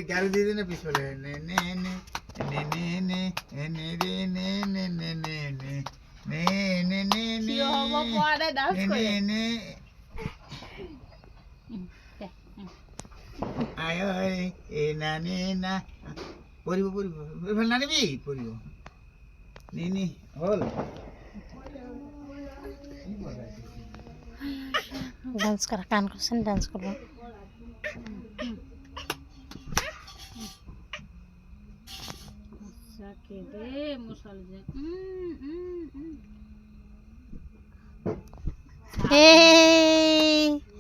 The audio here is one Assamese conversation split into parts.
গাড়ি দিয়ে দিন পিছলে নে নে নে নে নে নে নে রে নে নে নে নে নে নে নে নে নে হ'ব পৰে ডান্স কৰে নে আয় আয় এ না নে না পড়িব পড়িব এফালে না নিবি পড়িব নি নি হল ডান্স করা কান করছেন ডান্স করবো সঁচাকে দে মোৰ ছোৱালীজনী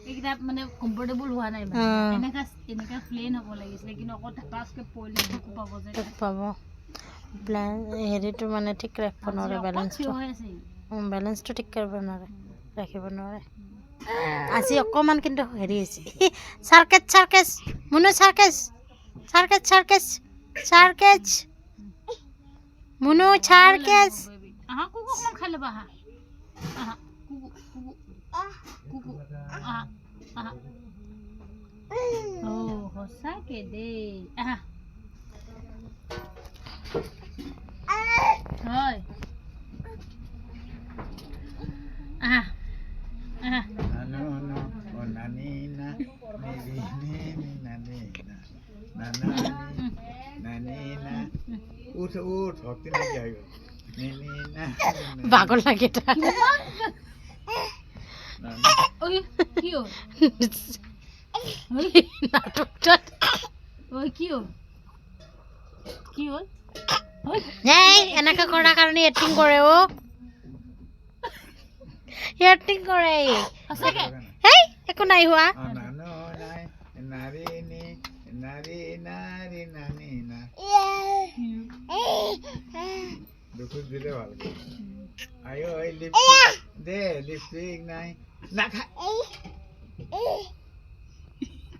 এইকেইটা মানে কমফৰ্টেবল হোৱা নাই এনেকা প্লেন হ'ব লাগিছিলে কিন্তু অকল ঢাকাচকে পৰিলে দুখ পাব যে পাব হেৰিটো মানে ঠিক ৰাখিব নোৱাৰে বেলেঞ্চটো ঠিক কৰিব নোৱাৰে ৰাখিব নোৱাৰে আজি অকণমান কিন্তু হেৰি হৈছে চাৰ্কেছ মুনু চাৰ্কেছ মুনু চাৰ্কেছ আহা কুকু অকণমান খাই ল'বা আহা আহা কুকু কুকু কুকু আহা আহা সঁচাকে দেই আহা হয় আহা আহা no no o nanina ni ni ni nanina nanina উঠ ভক্তি নাকি আইব nanina পাগল লাগে এটা ওই কি হ'ল নাটকটা ওই কি হ'ল এই এনেকে কৰাৰ কাৰণে এক্টিং কৰে এক্টিং কৰে সঁচাকে হেই একো নাই হোৱা নানো নাই নাৰী নি নাৰী নাৰী নানিনা দুখুত দিলে ভাল আয়ো এই লিপস্টিক দে লিপস্টিক নাই না খা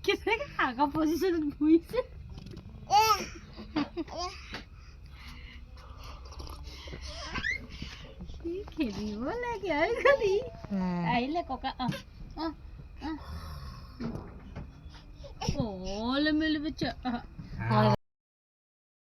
কেনেকে আগা পজিশ্যনত বহিছে খেলিব লাগে আৰু খালি আহিলে ককা লেমেলি বাচ্চা